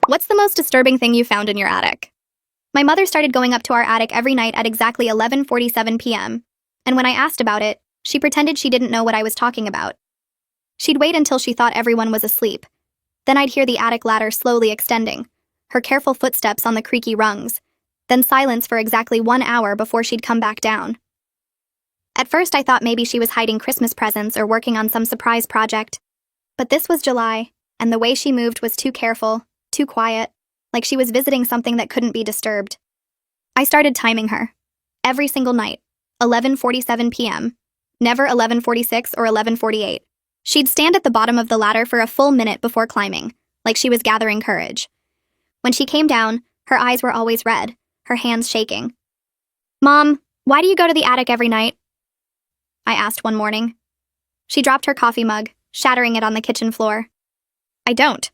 What's the most disturbing thing you found in your attic? My mother started going up to our attic every night at exactly 11:47 p.m., and when I asked about it, she pretended she didn't know what I was talking about. She'd wait until she thought everyone was asleep. Then I'd hear the attic ladder slowly extending, her careful footsteps on the creaky rungs, then silence for exactly 1 hour before she'd come back down. At first I thought maybe she was hiding Christmas presents or working on some surprise project. But this was July, and the way she moved was too careful, too quiet, like she was visiting something that couldn't be disturbed. I started timing her. Every single night, 11:47 p.m., never 11:46 or 11:48. She'd stand at the bottom of the ladder for a full minute before climbing, like she was gathering courage. When she came down, her eyes were always red, her hands shaking. "Mom, why do you go to the attic every night?" I asked one morning. She dropped her coffee mug, shattering it on the kitchen floor. "I don't."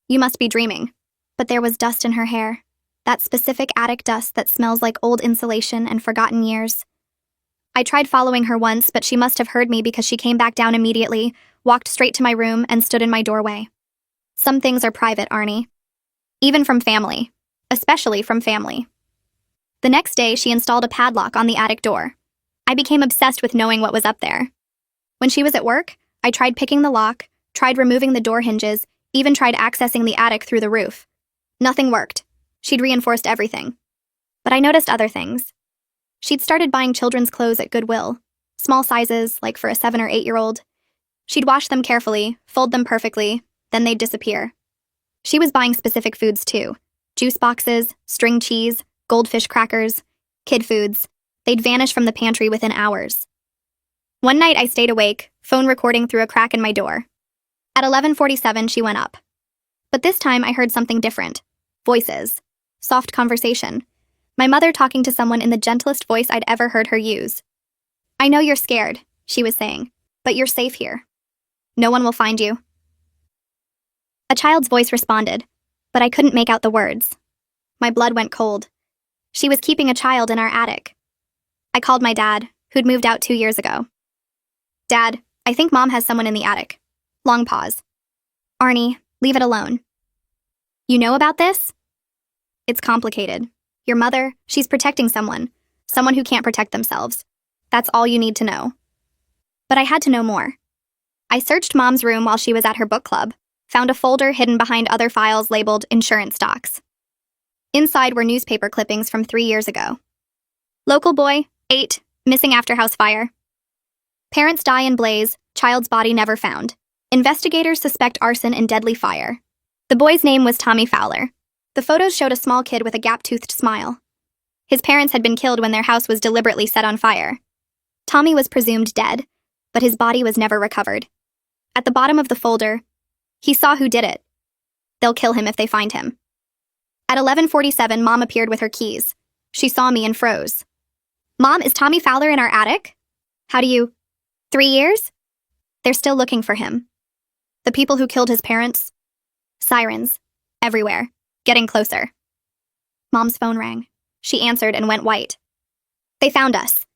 "You must be dreaming." But there was dust in her hair, that specific attic dust that smells like old insulation and forgotten years. I tried following her once, but she must have heard me because she came back down immediately, walked straight to my room, and stood in my doorway. Some things are private, Arnie. Even from family. Especially from family. The next day, she installed a padlock on the attic door. I became obsessed with knowing what was up there. When she was at work, I tried picking the lock, tried removing the door hinges, even tried accessing the attic through the roof. Nothing worked. She'd reinforced everything. But I noticed other things. She'd started buying children's clothes at Goodwill, small sizes, like for a 7 or 8-year-old. She'd wash them carefully, fold them perfectly, then they'd disappear. She was buying specific foods too. Juice boxes, string cheese, goldfish crackers, kid foods. They'd vanish from the pantry within hours. One night I stayed awake, phone recording through a crack in my door. At 11:47 she went up. But this time I heard something different. Voices. Soft conversation. My mother talking to someone in the gentlest voice I'd ever heard her use. "I know you're scared," she was saying, "but you're safe here. No one will find you." A child's voice responded, but I couldn't make out the words. My blood went cold. She was keeping a child in our attic. I called my dad, who'd moved out 2 years ago. "Dad, I think Mom has someone in the attic." Long pause. "Arnie, leave it alone." "You know about this?" "It's complicated. Your mother, she's protecting someone who can't protect themselves. That's all you need to know." But I had to know more. I searched Mom's room while she was at her book club, found a folder hidden behind other files labeled insurance docs. Inside were newspaper clippings from 3 years ago. Local boy, 8, missing after house fire. Parents die in blaze, child's body never found. Investigators suspect arson and deadly fire. The boy's name was Tommy Fowler. The photos showed a small kid with a gap-toothed smile. His parents had been killed when their house was deliberately set on fire. Tommy was presumed dead, but his body was never recovered. At the bottom of the folder, he saw who did it. They'll kill him if they find him. At 11:47, Mom appeared with her keys. She saw me and froze. "Mom, is Tommy Fowler in our attic?" "How do you... 3 years?" "They're still looking for him." "The people who killed his parents?" Sirens. Everywhere. Getting closer. Mom's phone rang. She answered and went white. "They found us."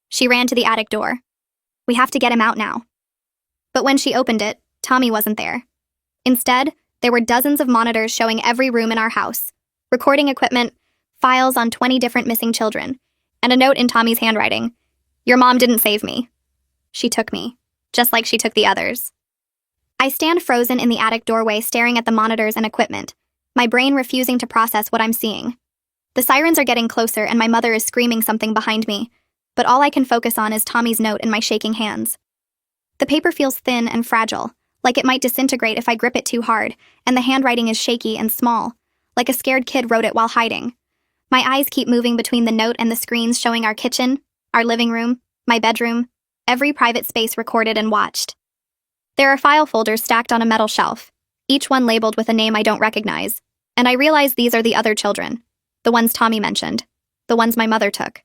She ran to the attic door. "We have to get him out now." But when she opened it, Tommy wasn't there. Instead, there were dozens of monitors showing every room in our house, recording equipment, files on 20 different missing children, and a note in Tommy's handwriting. "Your mom didn't save me. She took me, just like she took the others." I stand frozen in the attic doorway staring at the monitors and equipment, my brain refusing to process what I'm seeing. The sirens are getting closer and my mother is screaming something behind me, but all I can focus on is Tommy's note in my shaking hands. The paper feels thin and fragile, like it might disintegrate if I grip it too hard, and the handwriting is shaky and small, like a scared kid wrote it while hiding. My eyes keep moving between the note and the screens showing our kitchen, our living room, my bedroom, every private space recorded and watched. There are file folders stacked on a metal shelf, each one labeled with a name I don't recognize, and I realize these are the other children, the ones Tommy mentioned, the ones my mother took.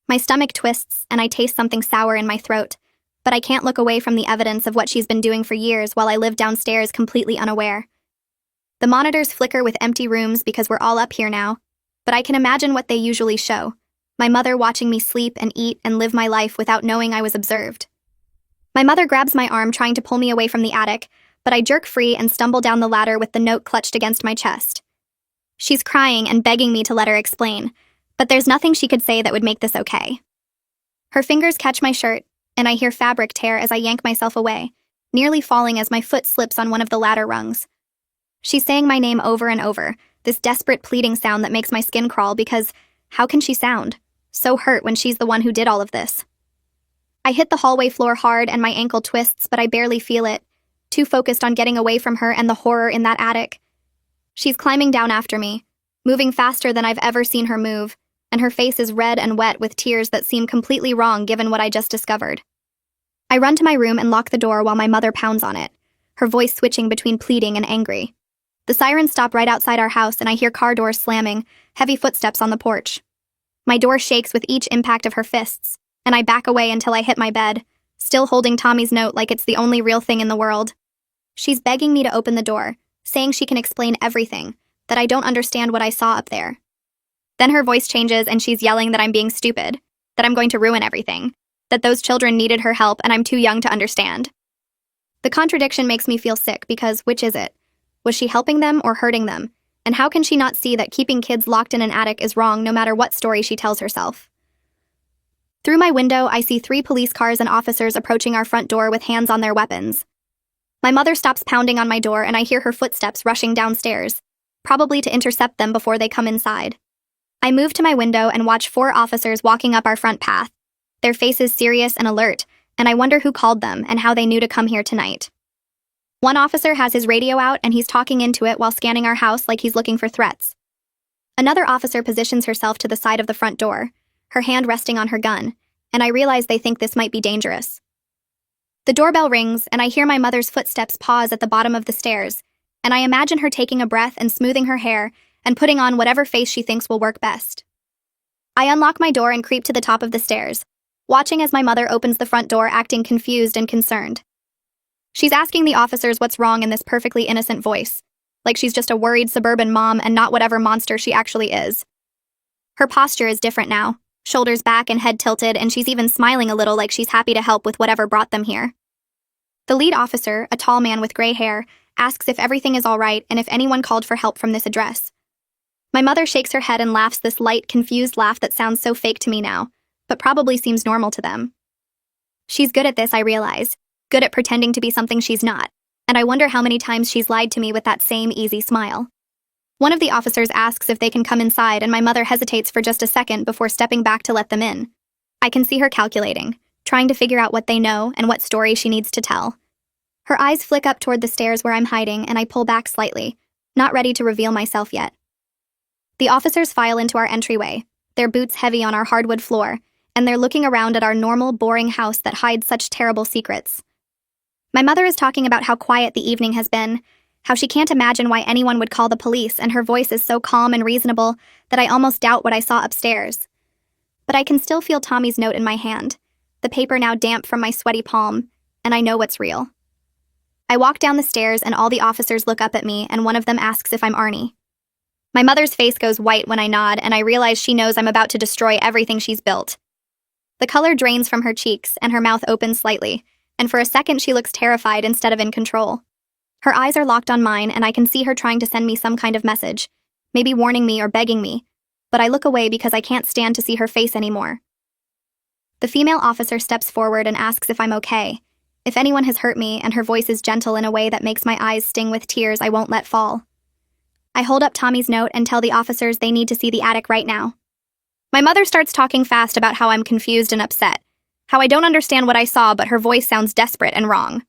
My stomach twists and I taste something sour in my throat, but I can't look away from the evidence of what she's been doing for years while I live downstairs completely unaware. The monitors flicker with empty rooms because we're all up here now, but I can imagine what they usually show, my mother watching me sleep and eat and live my life without knowing I was observed. My mother grabs my arm trying to pull me away from the attic, but I jerk free and stumble down the ladder with the note clutched against my chest. She's crying and begging me to let her explain, but there's nothing she could say that would make this okay. Her fingers catch my shirt, and I hear fabric tear as I yank myself away, nearly falling as my foot slips on one of the ladder rungs. She's saying my name over and over, this desperate pleading sound that makes my skin crawl because how can she sound so hurt when she's the one who did all of this? I hit the hallway floor hard and my ankle twists, but I barely feel it, too focused on getting away from her and the horror in that attic. She's climbing down after me, moving faster than I've ever seen her move, and her face is red and wet with tears that seem completely wrong given what I just discovered. I run to my room and lock the door while my mother pounds on it, her voice switching between pleading and angry. The sirens stop right outside our house and I hear car doors slamming, heavy footsteps on the porch. My door shakes with each impact of her fists, and I back away until I hit my bed, still holding Tommy's note like it's the only real thing in the world. She's begging me to open the door, saying she can explain everything, that I don't understand what I saw up there. Then her voice changes and she's yelling that I'm being stupid, that I'm going to ruin everything, that those children needed her help and I'm too young to understand. The contradiction makes me feel sick because which is it? Was she helping them or hurting them? And how can she not see that keeping kids locked in an attic is wrong no matter what story she tells herself? Through my window, I see 3 police cars and officers approaching our front door with hands on their weapons. My mother stops pounding on my door and I hear her footsteps rushing downstairs, probably to intercept them before they come inside. I move to my window and watch 4 officers walking up our front path, their faces serious and alert, and I wonder who called them and how they knew to come here tonight. One officer has his radio out and he's talking into it while scanning our house like he's looking for threats. Another officer positions herself to the side of the front door, her hand resting on her gun, and I realize they think this might be dangerous. The doorbell rings and I hear my mother's footsteps pause at the bottom of the stairs, and I imagine her taking a breath and smoothing her hair and putting on whatever face she thinks will work best. I unlock my door and creep to the top of the stairs, watching as my mother opens the front door acting confused and concerned. She's asking the officers what's wrong in this perfectly innocent voice, like she's just a worried suburban mom and not whatever monster she actually is. Her posture is different now, shoulders back and head tilted, and she's even smiling a little like she's happy to help with whatever brought them here. The lead officer, a tall man with gray hair, asks if everything is all right and if anyone called for help from this address. My mother shakes her head and laughs this light, confused laugh that sounds so fake to me now, but probably seems normal to them. She's good at this, I realize, good at pretending to be something she's not, and I wonder how many times she's lied to me with that same easy smile. One of the officers asks if they can come inside, and my mother hesitates for just a second before stepping back to let them in. I can see her calculating, trying to figure out what they know and what story she needs to tell. Her eyes flick up toward the stairs where I'm hiding, and I pull back slightly, not ready to reveal myself yet. The officers file into our entryway, their boots heavy on our hardwood floor, and they're looking around at our normal, boring house that hides such terrible secrets. My mother is talking about how quiet the evening has been, how she can't imagine why anyone would call the police, and her voice is so calm and reasonable that I almost doubt what I saw upstairs. But I can still feel Tommy's note in my hand, the paper now damp from my sweaty palm, and I know what's real. I walk down the stairs and all the officers look up at me, and one of them asks if I'm Arnie. My mother's face goes white when I nod, and I realize she knows I'm about to destroy everything she's built. The color drains from her cheeks, and her mouth opens slightly, and for a second she looks terrified instead of in control. Her eyes are locked on mine, and I can see her trying to send me some kind of message, maybe warning me or begging me, but I look away because I can't stand to see her face anymore. The female officer steps forward and asks if I'm okay, if anyone has hurt me, and her voice is gentle in a way that makes my eyes sting with tears I won't let fall. I hold up Tommy's note and tell the officers they need to see the attic right now. My mother starts talking fast about how I'm confused and upset, how I don't understand what I saw, but her voice sounds desperate and wrong.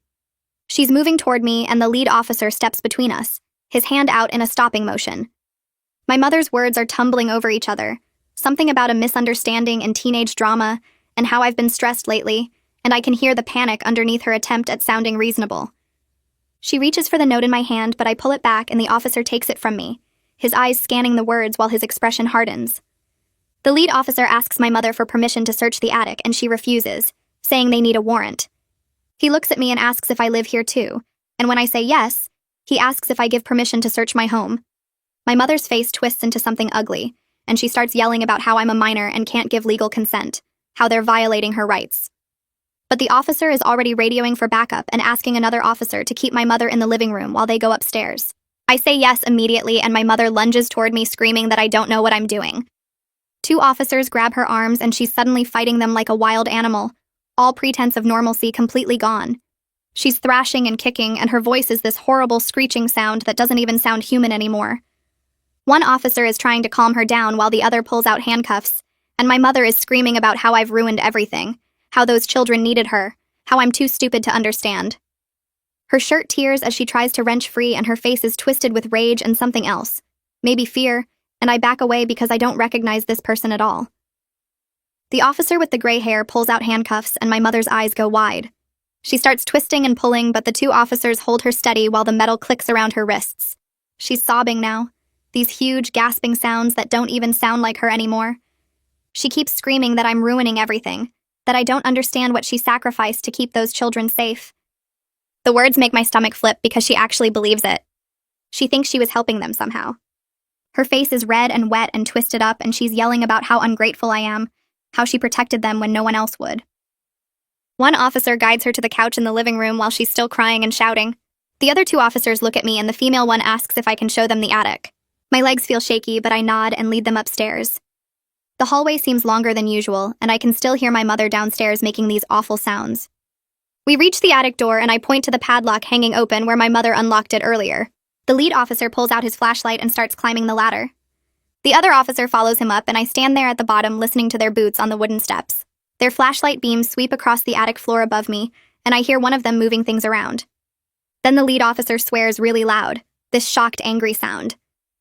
She's moving toward me, and the lead officer steps between us, his hand out in a stopping motion. My mother's words are tumbling over each other, something about a misunderstanding and teenage drama, and how I've been stressed lately, and I can hear the panic underneath her attempt at sounding reasonable. She reaches for the note in my hand, but I pull it back and the officer takes it from me, his eyes scanning the words while his expression hardens. The lead officer asks my mother for permission to search the attic, and she refuses, saying they need a warrant. He looks at me and asks if I live here too, and when I say yes, he asks if I give permission to search my home. My mother's face twists into something ugly, and she starts yelling about how I'm a minor and can't give legal consent, how they're violating her rights. but the officer is already radioing for backup and asking another officer to keep my mother in the living room while they go upstairs. I say yes immediately, and my mother lunges toward me screaming that I don't know what I'm doing. 2 officers grab her arms and she's suddenly fighting them like a wild animal, all pretense of normalcy completely gone. She's thrashing and kicking, and her voice is this horrible screeching sound that doesn't even sound human anymore. One officer is trying to calm her down while the other pulls out handcuffs, and my mother is screaming about how I've ruined everything, how those children needed her, how I'm too stupid to understand. Her shirt tears as she tries to wrench free, and her face is twisted with rage and something else, maybe fear, and I back away because I don't recognize this person at all. The officer with the gray hair pulls out handcuffs, and my mother's eyes go wide. She starts twisting and pulling, but the 2 officers hold her steady while the metal clicks around her wrists. She's sobbing now, these huge, gasping sounds that don't even sound like her anymore. She keeps screaming that I'm ruining everything, that I don't understand what she sacrificed to keep those children safe. The words make my stomach flip because she actually believes it. She thinks she was helping them somehow. Her face is red and wet and twisted up, and she's yelling about how ungrateful I am, how she protected them when no one else would. One officer guides her to the couch in the living room while she's still crying and shouting. The other 2 officers look at me, and the female one asks if I can show them the attic. My legs feel shaky, but I nod and lead them upstairs. The hallway seems longer than usual, and I can still hear my mother downstairs making these awful sounds. We reach the attic door, and I point to the padlock hanging open where my mother unlocked it earlier. The lead officer pulls out his flashlight and starts climbing the ladder. The other officer follows him up, and I stand there at the bottom listening to their boots on the wooden steps. Their flashlight beams sweep across the attic floor above me, and I hear one of them moving things around. Then the lead officer swears really loud, this shocked, angry sound.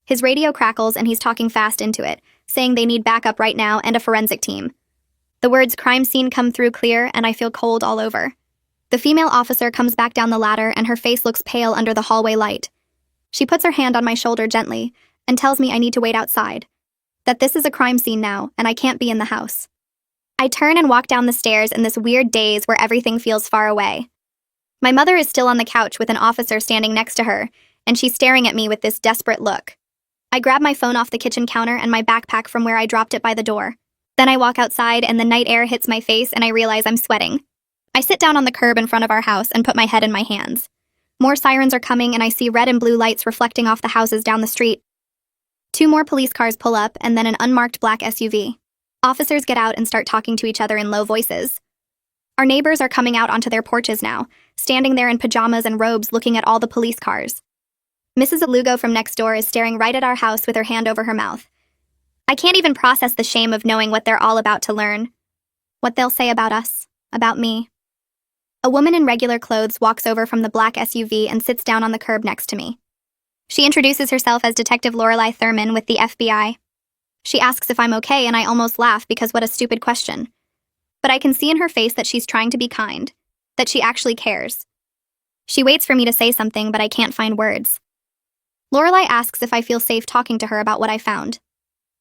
His radio crackles, and he's talking fast into it, saying they need backup right now and a forensic team. The words crime scene come through clear, and I feel cold all over. The female officer comes back down the ladder, and her face looks pale under the hallway light. She puts her hand on my shoulder gently and tells me I need to wait outside, that this is a crime scene now, and I can't be in the house. I turn and walk down the stairs in this weird daze where everything feels far away. My mother is still on the couch with an officer standing next to her, and she's staring at me with this desperate look. I grab my phone off the kitchen counter and my backpack from where I dropped it by the door. Then I walk outside, and the night air hits my face, and I realize I'm sweating. I sit down on the curb in front of our house and put my head in my hands. More sirens are coming, and I see red and blue lights reflecting off the houses down the street. 2 more police cars pull up, and then an unmarked black SUV. Officers get out and start talking to each other in low voices. Our neighbors are coming out onto their porches now, standing there in pajamas and robes looking at all the police cars. Mrs. Lugo from next door is staring right at our house with her hand over her mouth. I can't even process the shame of knowing what they're all about to learn. What they'll say about us, about me. A woman in regular clothes walks over from the black SUV and sits down on the curb next to me. She introduces herself as Detective Lorelei Thurman with the FBI. She asks if I'm okay, and I almost laugh because what a stupid question. But I can see in her face that she's trying to be kind, that she actually cares. She waits for me to say something, but I can't find words. Lorelei asks if I feel safe talking to her about what I found.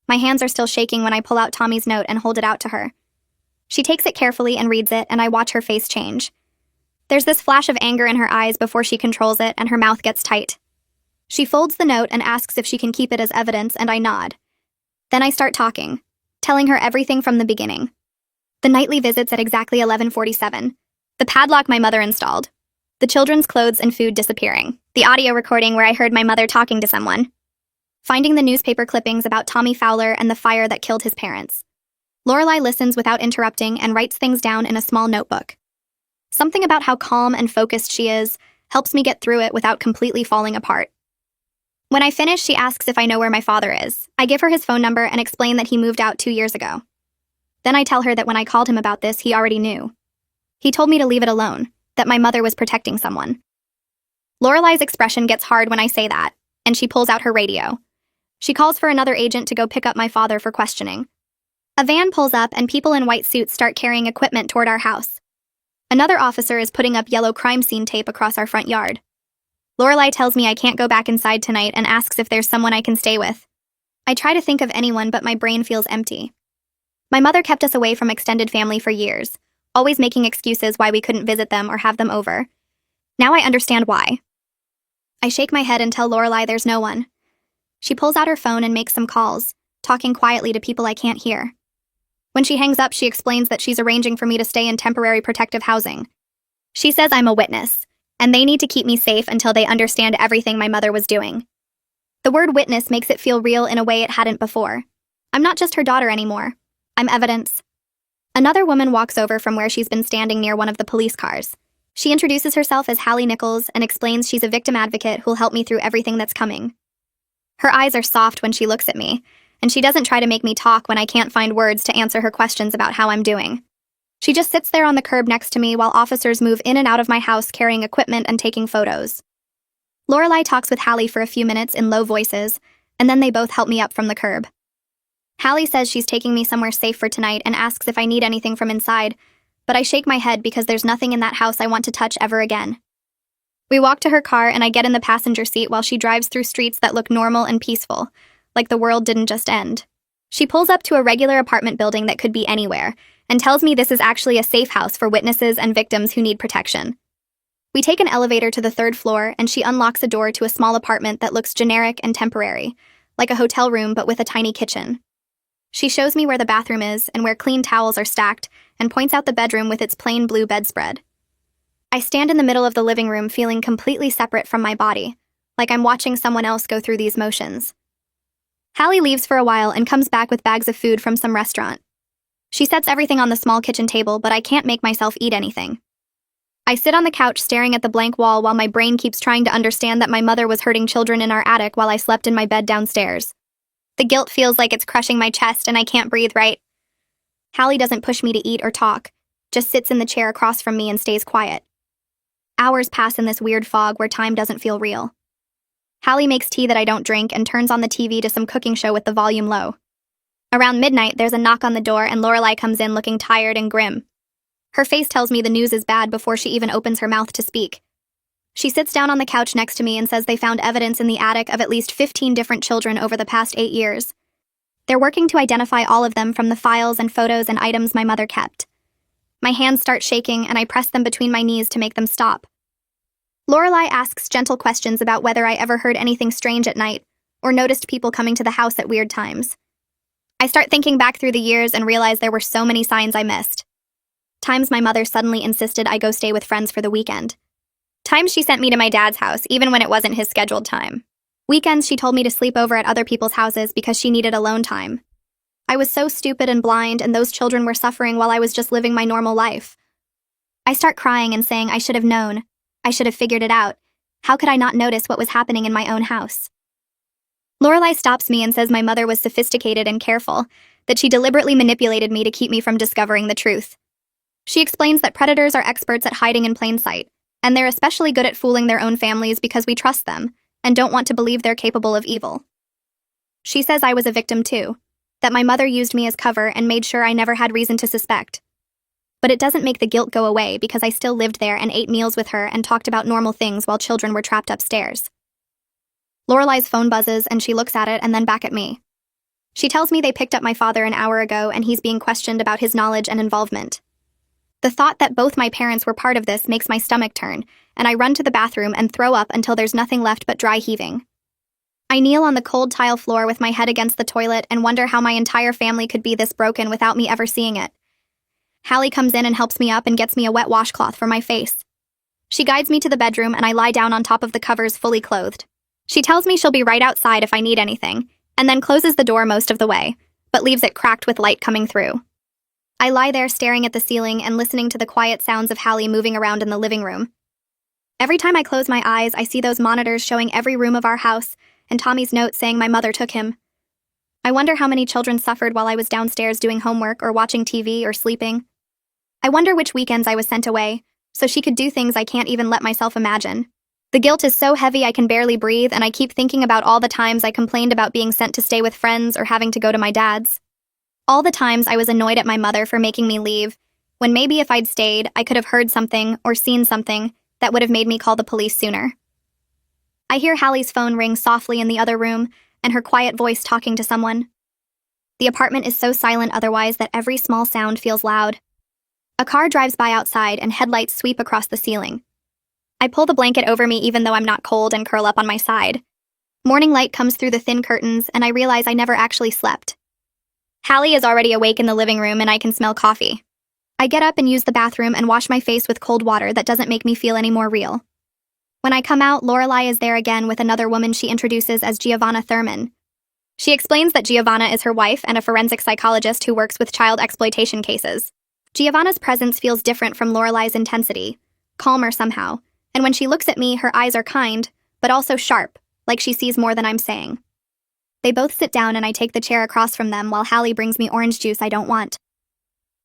My hands are still shaking when I pull out Tommy's note and hold it out to her. She takes it carefully and reads it, and I watch her face change. There's this flash of anger in her eyes before she controls it, and her mouth gets tight. She folds the note and asks if she can keep it as evidence, and I nod. Then I start talking, telling her everything from the beginning. The nightly visits at exactly 11:47. The padlock my mother installed. The children's clothes and food disappearing. The audio recording where I heard my mother talking to someone. Finding the newspaper clippings about Tommy Fowler and the fire that killed his parents. Lorelei listens without interrupting and writes things down in a small notebook. Something about how calm and focused she is helps me get through it without completely falling apart. When I finish, she asks if I know where my father is. I give her his phone number and explain that he moved out 2 years ago. Then I tell her that when I called him about this, he already knew. He told me to leave it alone, that my mother was protecting someone. Lorelei's expression gets hard when I say that, and she pulls out her radio. She calls for another agent to go pick up my father for questioning. A van pulls up, and people in white suits start carrying equipment toward our house. Another officer is putting up yellow crime scene tape across our front yard. Lorelei tells me I can't go back inside tonight and asks if there's someone I can stay with. I try to think of anyone, but my brain feels empty. My mother kept us away from extended family for years, always making excuses why we couldn't visit them or have them over. Now I understand why. I shake my head and tell Lorelei there's no one. She pulls out her phone and makes some calls, talking quietly to people I can't hear. When she hangs up, she explains that she's arranging for me to stay in temporary protective housing. She says I'm a witness, and they need to keep me safe until they understand everything my mother was doing. The word witness makes it feel real in a way it hadn't before. I'm not just her daughter anymore. I'm evidence. Another woman walks over from where she's been standing near one of the police cars. She introduces herself as Hallie Nichols and explains she's a victim advocate who'll help me through everything that's coming. Her eyes are soft when she looks at me, and she doesn't try to make me talk when I can't find words to answer her questions about how I'm doing. She just sits there on the curb next to me while officers move in and out of my house carrying equipment and taking photos. Lorelai talks with Hallie for a few minutes in low voices, and then they both help me up from the curb. Hallie says she's taking me somewhere safe for tonight and asks if I need anything from inside, but I shake my head because there's nothing in that house I want to touch ever again. We walk to her car and I get in the passenger seat while she drives through streets that look normal and peaceful, like the world didn't just end. She pulls up to a regular apartment building that could be anywhere, and tells me this is actually a safe house for witnesses and victims who need protection. We take an elevator to the 3rd floor, and she unlocks a door to a small apartment that looks generic and temporary, like a hotel room but with a tiny kitchen. She shows me where the bathroom is and where clean towels are stacked, and points out the bedroom with its plain blue bedspread. I stand in the middle of the living room feeling completely separate from my body, like I'm watching someone else go through these motions. Hallie leaves for a while and comes back with bags of food from some restaurant. She sets everything on the small kitchen table, but I can't make myself eat anything. I sit on the couch staring at the blank wall while my brain keeps trying to understand that my mother was hurting children in our attic while I slept in my bed downstairs. The guilt feels like it's crushing my chest and I can't breathe right. Hallie doesn't push me to eat or talk, just sits in the chair across from me and stays quiet. Hours pass in this weird fog where time doesn't feel real. Hallie makes tea that I don't drink and turns on the TV to some cooking show with the volume low. Around midnight, there's a knock on the door and Lorelai comes in looking tired and grim. Her face tells me the news is bad before she even opens her mouth to speak. She sits down on the couch next to me and says they found evidence in the attic of at least 15 different children over the past 8 years. They're working to identify all of them from the files and photos and items my mother kept. My hands start shaking and I press them between my knees to make them stop. Lorelai asks gentle questions about whether I ever heard anything strange at night or noticed people coming to the house at weird times. I start thinking back through the years and realize there were so many signs I missed. Times my mother suddenly insisted I go stay with friends for the weekend. Times she sent me to my dad's house, even when it wasn't his scheduled time. Weekends she told me to sleep over at other people's houses because she needed alone time. I was so stupid and blind, and those children were suffering while I was just living my normal life. I start crying and saying I should have known. I should have figured it out. How could I not notice what was happening in my own house? Lorelai stops me and says my mother was sophisticated and careful, that she deliberately manipulated me to keep me from discovering the truth. She explains that predators are experts at hiding in plain sight, and they're especially good at fooling their own families because we trust them and don't want to believe they're capable of evil. She says I was a victim too, that my mother used me as cover and made sure I never had reason to suspect. But it doesn't make the guilt go away because I still lived there and ate meals with her and talked about normal things while children were trapped upstairs. Lorelai's phone buzzes and she looks at it and then back at me. She tells me they picked up my father an hour ago and he's being questioned about his knowledge and involvement. The thought that both my parents were part of this makes my stomach turn, and I run to the bathroom and throw up until there's nothing left but dry heaving. I kneel on the cold tile floor with my head against the toilet and wonder how my entire family could be this broken without me ever seeing it. Hallie comes in and helps me up and gets me a wet washcloth for my face. She guides me to the bedroom and I lie down on top of the covers fully clothed. She tells me she'll be right outside if I need anything, and then closes the door most of the way, but leaves it cracked with light coming through. I lie there staring at the ceiling and listening to the quiet sounds of Hallie moving around in the living room. Every time I close my eyes, I see those monitors showing every room of our house and Tommy's note saying my mother took him. I wonder how many children suffered while I was downstairs doing homework or watching TV or sleeping. I wonder which weekends I was sent away, so she could do things I can't even let myself imagine. The guilt is so heavy I can barely breathe, and I keep thinking about all the times I complained about being sent to stay with friends or having to go to my dad's. All the times I was annoyed at my mother for making me leave, when maybe if I'd stayed, I could have heard something or seen something that would have made me call the police sooner. I hear Hallie's phone ring softly in the other room, and her quiet voice talking to someone. The apartment is so silent otherwise that every small sound feels loud. A car drives by outside and headlights sweep across the ceiling. I pull the blanket over me even though I'm not cold and curl up on my side. Morning light comes through the thin curtains and I realize I never actually slept. Hallie is already awake in the living room and I can smell coffee. I get up and use the bathroom and wash my face with cold water that doesn't make me feel any more real. When I come out, Lorelai is there again with another woman she introduces as Giovanna Thurman. She explains that Giovanna is her wife and a forensic psychologist who works with child exploitation cases. Giovanna's presence feels different from Lorelai's intensity, calmer somehow, and when she looks at me, her eyes are kind, but also sharp, like she sees more than I'm saying. They both sit down and I take the chair across from them while Hallie brings me orange juice I don't want.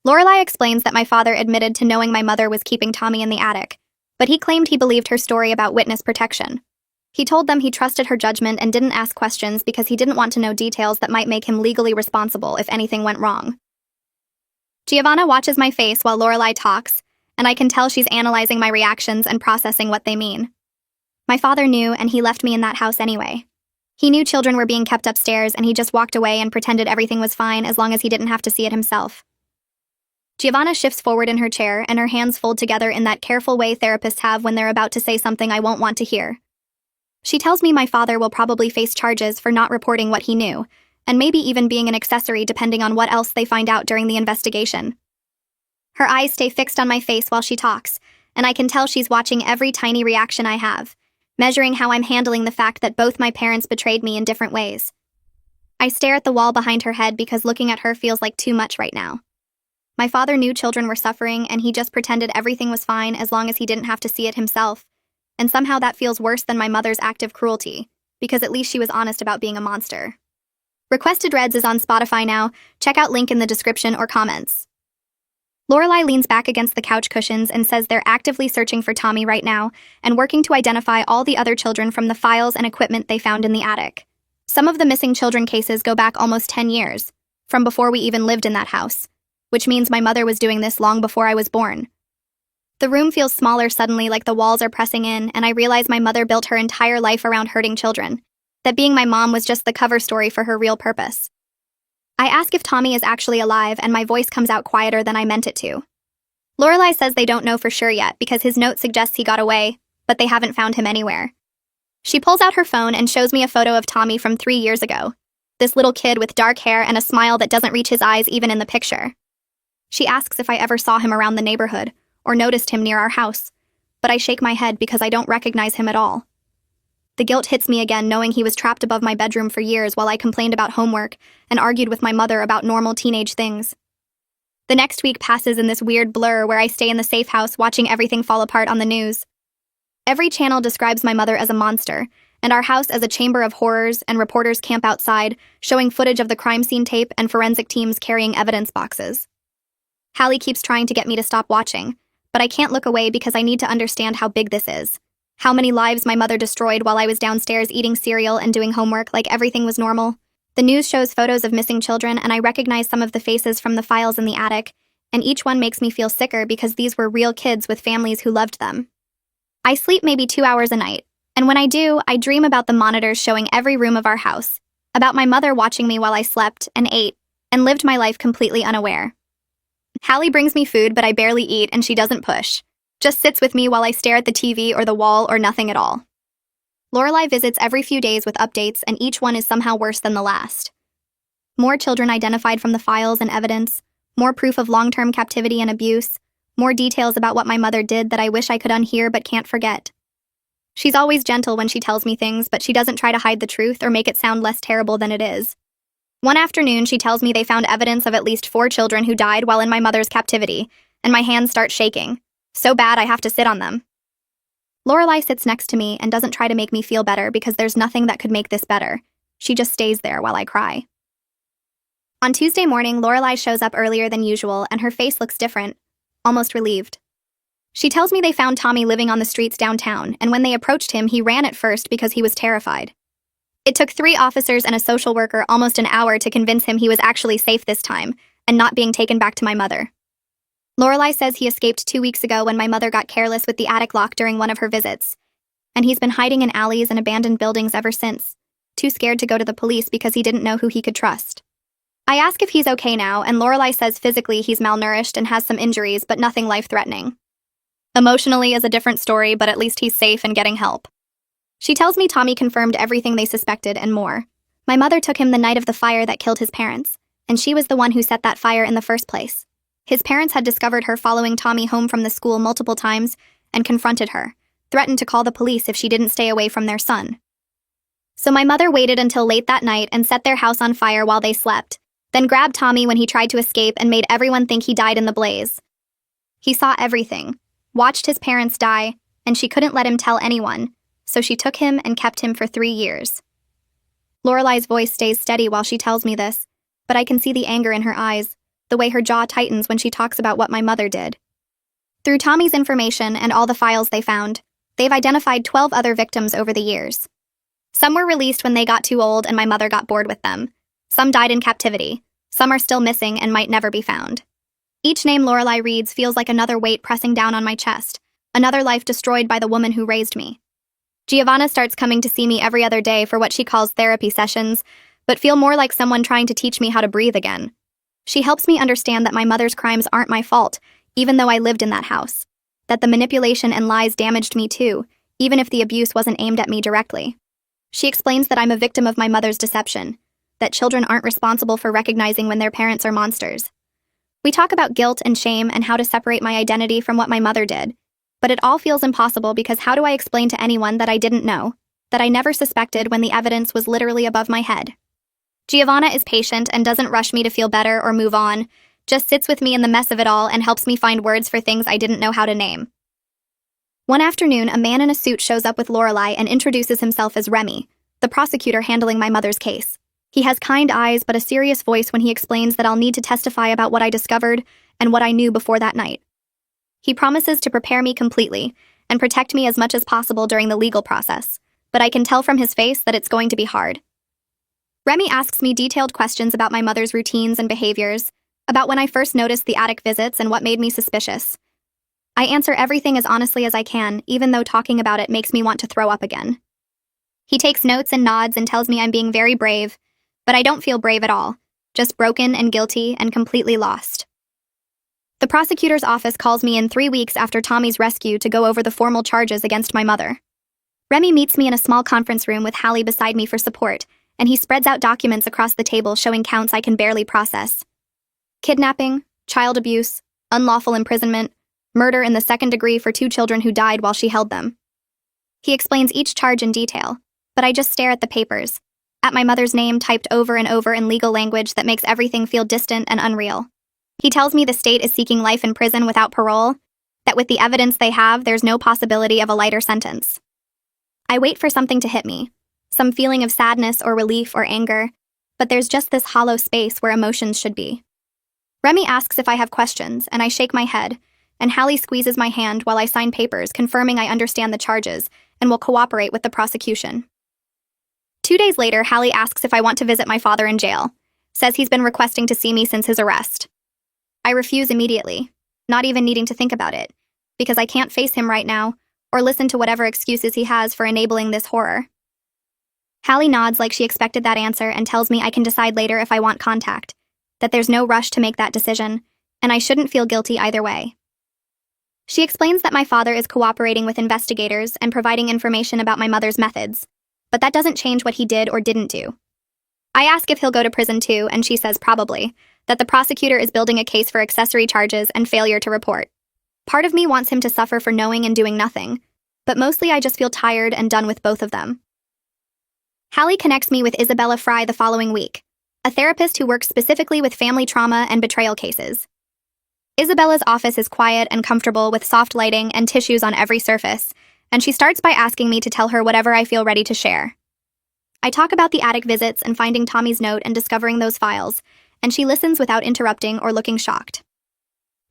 Lorelai explains that my father admitted to knowing my mother was keeping Tommy in the attic, but he claimed he believed her story about witness protection. He told them he trusted her judgment and didn't ask questions because he didn't want to know details that might make him legally responsible if anything went wrong. Giovanna watches my face while Lorelai talks, and I can tell she's analyzing my reactions and processing what they mean. My father knew, and he left me in that house anyway. He knew children were being kept upstairs, and he just walked away and pretended everything was fine as long as he didn't have to see it himself. Giovanna shifts forward in her chair, and her hands fold together in that careful way therapists have when they're about to say something I won't want to hear. She tells me my father will probably face charges for not reporting what he knew, and maybe even being an accessory depending on what else they find out during the investigation. Her eyes stay fixed on my face while she talks, and I can tell she's watching every tiny reaction I have, measuring how I'm handling the fact that both my parents betrayed me in different ways. I stare at the wall behind her head because looking at her feels like too much right now. My father knew children were suffering, and he just pretended everything was fine as long as he didn't have to see it himself, and somehow that feels worse than my mother's active cruelty, because at least she was honest about being a monster. Requested Reds is on Spotify now. Check out link in the description or comments. Lorelai leans back against the couch cushions and says they're actively searching for Tommy right now and working to identify all the other children from the files and equipment they found in the attic. Some of the missing children cases go back almost 10 years, from before we even lived in that house, which means my mother was doing this long before I was born. The room feels smaller suddenly, like the walls are pressing in, and I realize my mother built her entire life around hurting children, that being my mom was just the cover story for her real purpose. I ask if Tommy is actually alive, and my voice comes out quieter than I meant it to. Lorelai says they don't know for sure yet because his note suggests he got away, but they haven't found him anywhere. She pulls out her phone and shows me a photo of Tommy from 3 years ago, this little kid with dark hair and a smile that doesn't reach his eyes even in the picture. She asks if I ever saw him around the neighborhood or noticed him near our house, but I shake my head because I don't recognize him at all. The guilt hits me again knowing he was trapped above my bedroom for years while I complained about homework and argued with my mother about normal teenage things. The next week passes in this weird blur where I stay in the safe house watching everything fall apart on the news. Every channel describes my mother as a monster, and our house as a chamber of horrors, and reporters camp outside, showing footage of the crime scene tape and forensic teams carrying evidence boxes. Hallie keeps trying to get me to stop watching, but I can't look away because I need to understand how big this is. How many lives my mother destroyed while I was downstairs eating cereal and doing homework like everything was normal. The news shows photos of missing children, and I recognize some of the faces from the files in the attic, and each one makes me feel sicker because these were real kids with families who loved them. I sleep maybe 2 hours a night, and when I do, I dream about the monitors showing every room of our house, about my mother watching me while I slept and ate, and lived my life completely unaware. Hallie brings me food, but I barely eat, and she doesn't push. Just sits with me while I stare at the TV or the wall or nothing at all. Lorelai visits every few days with updates, and each one is somehow worse than the last. More children identified from the files and evidence, more proof of long-term captivity and abuse, more details about what my mother did that I wish I could unhear but can't forget. She's always gentle when she tells me things, but she doesn't try to hide the truth or make it sound less terrible than it is. One afternoon, she tells me they found evidence of at least 4 children who died while in my mother's captivity, and my hands start shaking. So bad I have to sit on them. Lorelai sits next to me and doesn't try to make me feel better because there's nothing that could make this better. She just stays there while I cry. On Tuesday morning, Lorelai shows up earlier than usual and her face looks different, almost relieved. She tells me they found Tommy living on the streets downtown, and when they approached him, he ran at first because he was terrified. It took 3 officers and a social worker almost an hour to convince him he was actually safe this time and not being taken back to my mother. Lorelai says he escaped 2 weeks ago when my mother got careless with the attic lock during one of her visits, and he's been hiding in alleys and abandoned buildings ever since, too scared to go to the police because he didn't know who he could trust. I ask if he's okay now, and Lorelai says physically he's malnourished and has some injuries, but nothing life-threatening. Emotionally is a different story, but at least he's safe and getting help. She tells me Tommy confirmed everything they suspected and more. My mother took him the night of the fire that killed his parents, and she was the one who set that fire in the first place. His parents had discovered her following Tommy home from the school multiple times and confronted her, threatened to call the police if she didn't stay away from their son. So my mother waited until late that night and set their house on fire while they slept, then grabbed Tommy when he tried to escape and made everyone think he died in the blaze. He saw everything, watched his parents die, and she couldn't let him tell anyone, so she took him and kept him for 3 years. Lorelai's voice stays steady while she tells me this, but I can see the anger in her eyes, the way her jaw tightens when she talks about what my mother did. Through Tommy's information and all the files they found, they've identified 12 other victims over the years. Some were released when they got too old and my mother got bored with them. Some died in captivity. Some are still missing and might never be found. Each name Lorelai reads feels like another weight pressing down on my chest, another life destroyed by the woman who raised me. Giovanna starts coming to see me every other day for what she calls therapy sessions, but feel more like someone trying to teach me how to breathe again. She helps me understand that my mother's crimes aren't my fault, even though I lived in that house. That the manipulation and lies damaged me too, even if the abuse wasn't aimed at me directly. She explains that I'm a victim of my mother's deception, that children aren't responsible for recognizing when their parents are monsters. We talk about guilt and shame and how to separate my identity from what my mother did, but it all feels impossible because how do I explain to anyone that I didn't know, that I never suspected when the evidence was literally above my head? Giovanna is patient and doesn't rush me to feel better or move on, just sits with me in the mess of it all and helps me find words for things I didn't know how to name. One afternoon, a man in a suit shows up with Lorelai and introduces himself as Remy, the prosecutor handling my mother's case. He has kind eyes but a serious voice when he explains that I'll need to testify about what I discovered and what I knew before that night. He promises to prepare me completely and protect me as much as possible during the legal process, but I can tell from his face that it's going to be hard. Remy asks me detailed questions about my mother's routines and behaviors, about when I first noticed the attic visits and what made me suspicious. I answer everything as honestly as I can, even though talking about it makes me want to throw up again. He takes notes and nods and tells me I'm being very brave, but I don't feel brave at all, just broken and guilty and completely lost. The prosecutor's office calls me in 3 weeks after Tommy's rescue to go over the formal charges against my mother. Remy meets me in a small conference room with Hallie beside me for support, and he spreads out documents across the table showing counts I can barely process. Kidnapping, child abuse, unlawful imprisonment, murder in the second degree for 2 children who died while she held them. He explains each charge in detail, but I just stare at the papers, at my mother's name typed over and over in legal language that makes everything feel distant and unreal. He tells me the state is seeking life in prison without parole, that with the evidence they have, there's no possibility of a lighter sentence. I wait for something to hit me, some feeling of sadness or relief or anger, but there's just this hollow space where emotions should be. Remy asks if I have questions, and I shake my head, and Hallie squeezes my hand while I sign papers confirming I understand the charges and will cooperate with the prosecution. 2 days later, Hallie asks if I want to visit my father in jail, says he's been requesting to see me since his arrest. I refuse immediately, not even needing to think about it, because I can't face him right now or listen to whatever excuses he has for enabling this horror. Hallie nods like she expected that answer and tells me I can decide later if I want contact, that there's no rush to make that decision, and I shouldn't feel guilty either way. She explains that my father is cooperating with investigators and providing information about my mother's methods, but that doesn't change what he did or didn't do. I ask if he'll go to prison too, and she says probably, that the prosecutor is building a case for accessory charges and failure to report. Part of me wants him to suffer for knowing and doing nothing, but mostly I just feel tired and done with both of them. Hallie connects me with Isabella Fry the following week, a therapist who works specifically with family trauma and betrayal cases. Isabella's office is quiet and comfortable with soft lighting and tissues on every surface, and she starts by asking me to tell her whatever I feel ready to share. I talk about the attic visits and finding Tommy's note and discovering those files, and she listens without interrupting or looking shocked.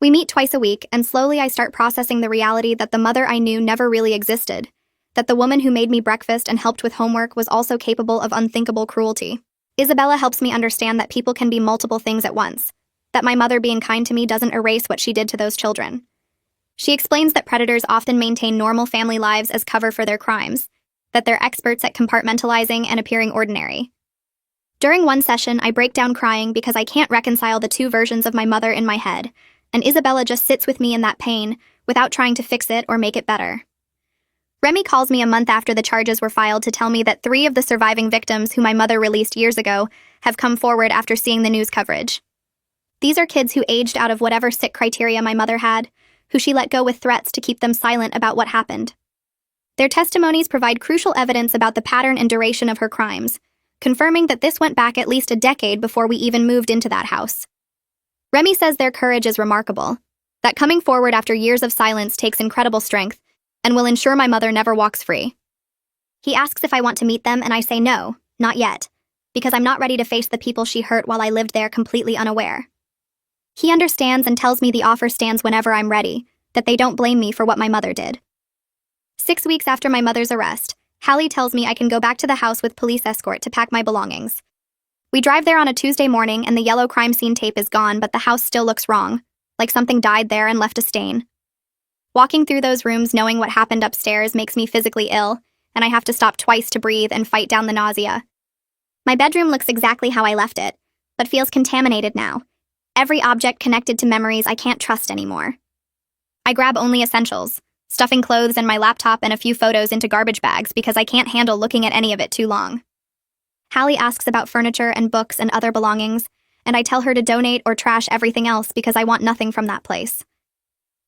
We meet twice a week, and slowly I start processing the reality that the mother I knew never really existed, that the woman who made me breakfast and helped with homework was also capable of unthinkable cruelty. Isabella helps me understand that people can be multiple things at once, that my mother being kind to me doesn't erase what she did to those children. She explains that predators often maintain normal family lives as cover for their crimes, that they're experts at compartmentalizing and appearing ordinary. During one session, I break down crying because I can't reconcile the 2 versions of my mother in my head, and Isabella just sits with me in that pain without trying to fix it or make it better. Remy calls me a month after the charges were filed to tell me that 3 of the surviving victims who my mother released years ago have come forward after seeing the news coverage. These are kids who aged out of whatever sick criteria my mother had, who she let go with threats to keep them silent about what happened. Their testimonies provide crucial evidence about the pattern and duration of her crimes, confirming that this went back at least a decade before we even moved into that house. Remy says their courage is remarkable, that coming forward after years of silence takes incredible strength, and will ensure my mother never walks free. He asks if I want to meet them, and I say no, not yet, because I'm not ready to face the people she hurt while I lived there completely unaware. He understands and tells me the offer stands whenever I'm ready, that they don't blame me for what my mother did. 6 weeks after my mother's arrest, Hallie tells me I can go back to the house with police escort to pack my belongings. We drive there on a Tuesday morning and the yellow crime scene tape is gone, but the house still looks wrong, like something died there and left a stain. Walking through those rooms knowing what happened upstairs makes me physically ill, and I have to stop twice to breathe and fight down the nausea. My bedroom looks exactly how I left it, but feels contaminated now. Every object connected to memories I can't trust anymore. I grab only essentials, stuffing clothes and my laptop and a few photos into garbage bags because I can't handle looking at any of it too long. Hallie asks about furniture and books and other belongings, and I tell her to donate or trash everything else because I want nothing from that place.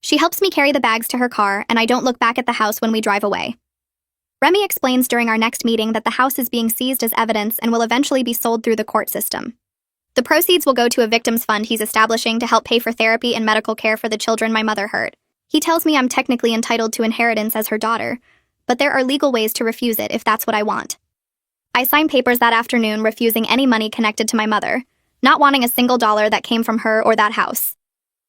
She helps me carry the bags to her car, and I don't look back at the house when we drive away. Remy explains during our next meeting that the house is being seized as evidence and will eventually be sold through the court system. The proceeds will go to a victims fund he's establishing to help pay for therapy and medical care for the children my mother hurt. He tells me I'm technically entitled to inheritance as her daughter, but there are legal ways to refuse it if that's what I want. I sign papers that afternoon refusing any money connected to my mother, not wanting a single dollar that came from her or that house.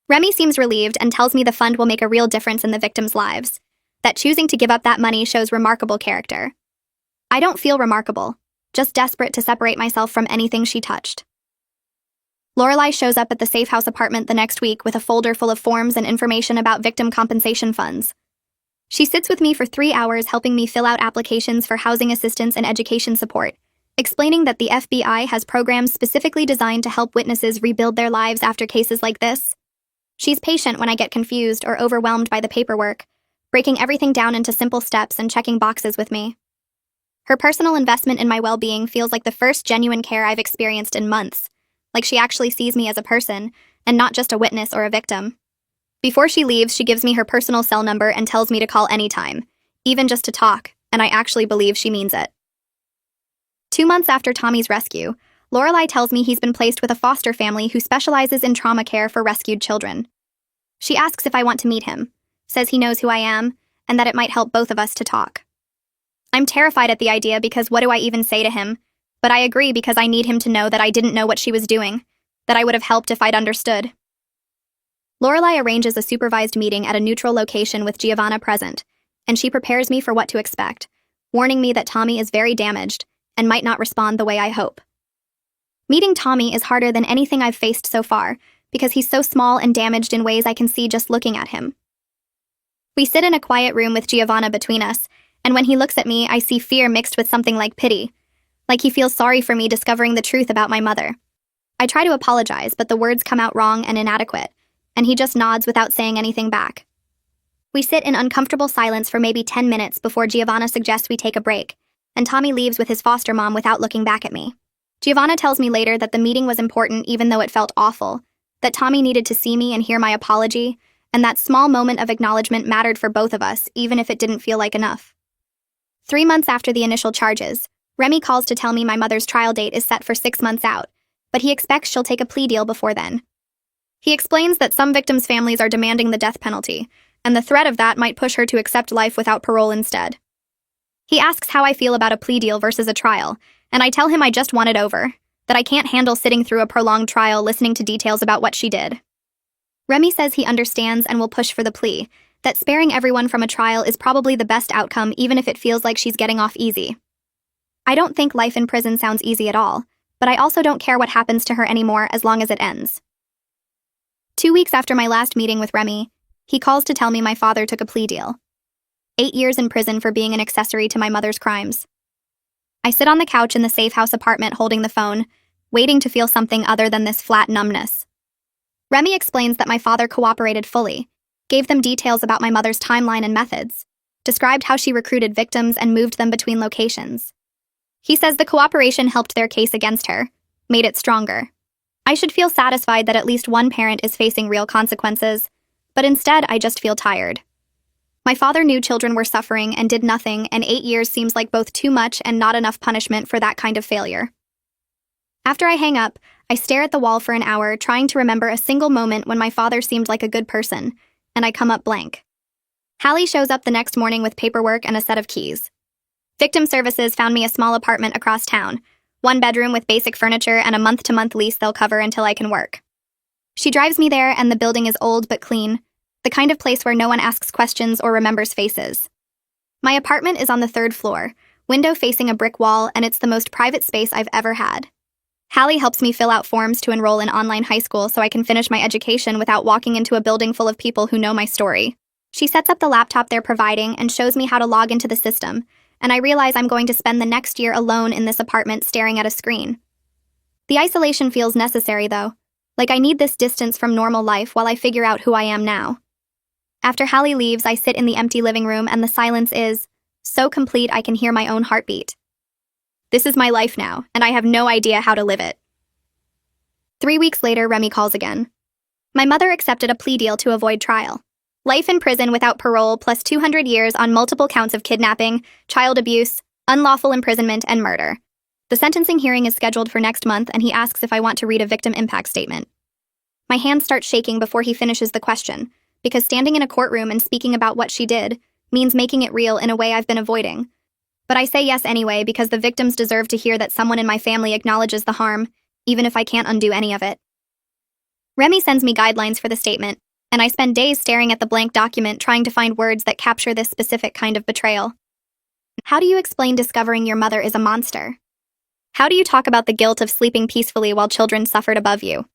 Remy seems relieved and tells me the fund will make a real difference in the victims' lives, that choosing to give up that money shows remarkable character. I don't feel remarkable, just desperate to separate myself from anything she touched. Lorelai shows up at the Safe House apartment the next week with a folder full of forms and information about victim compensation funds. She sits with me for 3 hours helping me fill out applications for housing assistance and education support, explaining that the FBI has programs specifically designed to help witnesses rebuild their lives after cases like this. She's patient when I get confused or overwhelmed by the paperwork, breaking everything down into simple steps and checking boxes with me. Her personal investment in my well-being feels like the first genuine care I've experienced in months, like she actually sees me as a person, and not just a witness or a victim. Before she leaves, she gives me her personal cell number and tells me to call anytime, even just to talk, and I actually believe she means it. 2 months after Tommy's rescue, Lorelai tells me he's been placed with a foster family who specializes in trauma care for rescued children. She asks if I want to meet him, says he knows who I am, and that it might help both of us to talk. I'm terrified at the idea because what do I even say to him? But I agree because I need him to know that I didn't know what she was doing, that I would have helped if I'd understood. Lorelai arranges a supervised meeting at a neutral location with Giovanna present, and she prepares me for what to expect, warning me that Tommy is very damaged and might not respond the way I hope. Meeting Tommy is harder than anything I've faced so far because he's so small and damaged in ways I can see just looking at him. We sit in a quiet room with Giovanna between us, and when he looks at me, I see fear mixed with something like pity, like he feels sorry for me discovering the truth about my mother. I try to apologize, but the words come out wrong and inadequate, and he just nods without saying anything back. We sit in uncomfortable silence for maybe 10 minutes before Giovanna suggests we take a break, and Tommy leaves with his foster mom without looking back at me. Giovanna tells me later that the meeting was important even though it felt awful, that Tommy needed to see me and hear my apology, and that small moment of acknowledgement mattered for both of us, even if it didn't feel like enough. 3 months after the initial charges, Remy calls to tell me my mother's trial date is set for 6 months out, but he expects she'll take a plea deal before then. He explains that some victims' families are demanding the death penalty, and the threat of that might push her to accept life without parole instead. He asks how I feel about a plea deal versus a trial, and I tell him I just want it over, that I can't handle sitting through a prolonged trial listening to details about what she did. Remy says he understands and will push for the plea, that sparing everyone from a trial is probably the best outcome even if it feels like she's getting off easy. I don't think life in prison sounds easy at all, but I also don't care what happens to her anymore as long as it ends. 2 weeks after my last meeting with Remy, he calls to tell me my father took a plea deal. 8 years in prison for being an accessory to my mother's crimes. I sit on the couch in the Safe House apartment holding the phone, waiting to feel something other than this flat numbness. Remy explains that my father cooperated fully, gave them details about my mother's timeline and methods, described how she recruited victims and moved them between locations. He says the cooperation helped their case against her, made it stronger. I should feel satisfied that at least one parent is facing real consequences, but instead I just feel tired. My father knew children were suffering and did nothing, and 8 years seems like both too much and not enough punishment for that kind of failure. After I hang up, I stare at the wall for an hour, trying to remember a single moment when my father seemed like a good person, and I come up blank. Hallie shows up the next morning with paperwork and a set of keys. Victim Services found me a small apartment across town, 1 bedroom with basic furniture and a month-to-month lease they'll cover until I can work. She drives me there, and the building is old but clean, the kind of place where no one asks questions or remembers faces. My apartment is on the 3rd floor, window facing a brick wall, and it's the most private space I've ever had. Hallie helps me fill out forms to enroll in online high school so I can finish my education without walking into a building full of people who know my story. She sets up the laptop they're providing and shows me how to log into the system, and I realize I'm going to spend the next year alone in this apartment staring at a screen. The isolation feels necessary, though, like I need this distance from normal life while I figure out who I am now. After Hallie leaves, I sit in the empty living room, and the silence is so complete I can hear my own heartbeat. This is my life now, and I have no idea how to live it. 3 weeks later, Remy calls again. My mother accepted a plea deal to avoid trial. Life in prison without parole plus 200 years on multiple counts of kidnapping, child abuse, unlawful imprisonment, and murder. The sentencing hearing is scheduled for next month, and he asks if I want to read a victim impact statement. My hand starts shaking before he finishes the question, because standing in a courtroom and speaking about what she did means making it real in a way I've been avoiding. But I say yes anyway because the victims deserve to hear that someone in my family acknowledges the harm, even if I can't undo any of it. Remy sends me guidelines for the statement, and I spend days staring at the blank document trying to find words that capture this specific kind of betrayal. How do you explain discovering your mother is a monster? How do you talk about the guilt of sleeping peacefully while children suffered above you?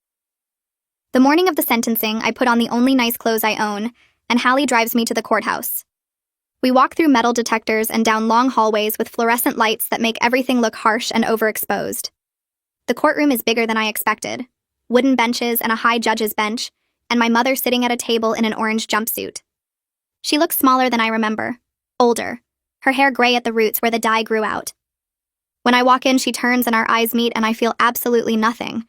The morning of the sentencing, I put on the only nice clothes I own, and Hallie drives me to the courthouse. We walk through metal detectors and down long hallways with fluorescent lights that make everything look harsh and overexposed. The courtroom is bigger than I expected. Wooden benches and a high judge's bench, and my mother sitting at a table in an orange jumpsuit. She looks smaller than I remember, older, her hair gray at the roots where the dye grew out. When I walk in, she turns and our eyes meet, and I feel absolutely nothing.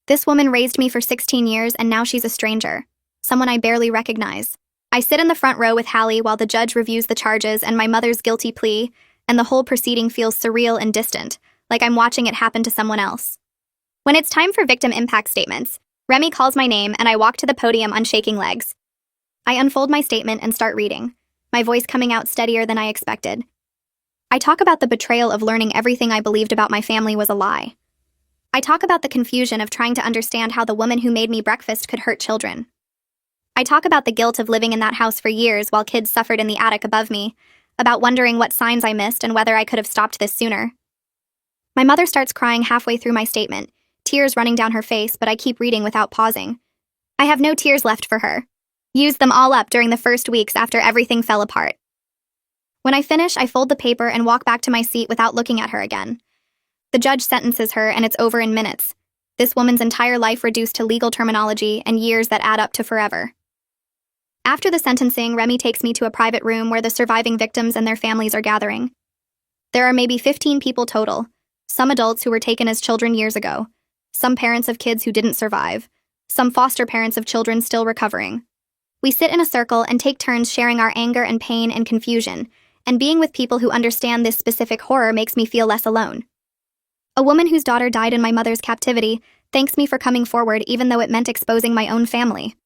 This woman raised me for 16 years, and now she's a stranger, someone I barely recognize. I sit in the front row with Hallie while the judge reviews the charges and my mother's guilty plea, and the whole proceeding feels surreal and distant, like I'm watching it happen to someone else. When it's time for victim impact statements, Remy calls my name and I walk to the podium on shaking legs. I unfold my statement and start reading, my voice coming out steadier than I expected. I talk about the betrayal of learning everything I believed about my family was a lie. I talk about the confusion of trying to understand how the woman who made me breakfast could hurt children. I talk about the guilt of living in that house for years while kids suffered in the attic above me, about wondering what signs I missed and whether I could have stopped this sooner. My mother starts crying halfway through my statement, tears running down her face, but I keep reading without pausing. I have no tears left for her. Used them all up during the first weeks after everything fell apart. When I finish, I fold the paper and walk back to my seat without looking at her again. The judge sentences her, and it's over in minutes. This woman's entire life reduced to legal terminology and years that add up to forever. After the sentencing, Remy takes me to a private room where the surviving victims and their families are gathering. There are maybe 15 people total, some adults who were taken as children years ago, some parents of kids who didn't survive, some foster parents of children still recovering. We sit in a circle and take turns sharing our anger and pain and confusion, and being with people who understand this specific horror makes me feel less alone. A woman whose daughter died in my mother's captivity thanks me for coming forward even though it meant exposing my own family.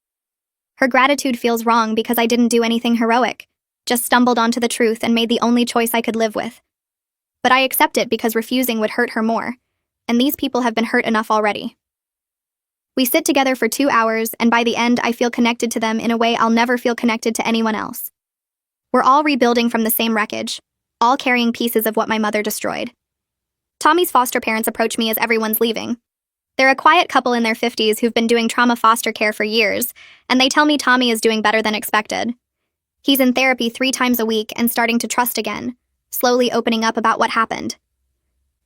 Her gratitude feels wrong because I didn't do anything heroic, just stumbled onto the truth and made the only choice I could live with. But I accept it because refusing would hurt her more, and these people have been hurt enough already. We sit together for 2 hours, and by the end I feel connected to them in a way I'll never feel connected to anyone else. We're all rebuilding from the same wreckage, all carrying pieces of what my mother destroyed. Tommy's foster parents approach me as everyone's leaving. They're a quiet couple in their 50s who've been doing trauma foster care for years, and they tell me Tommy is doing better than expected. He's in therapy 3 times a week and starting to trust again, slowly opening up about what happened.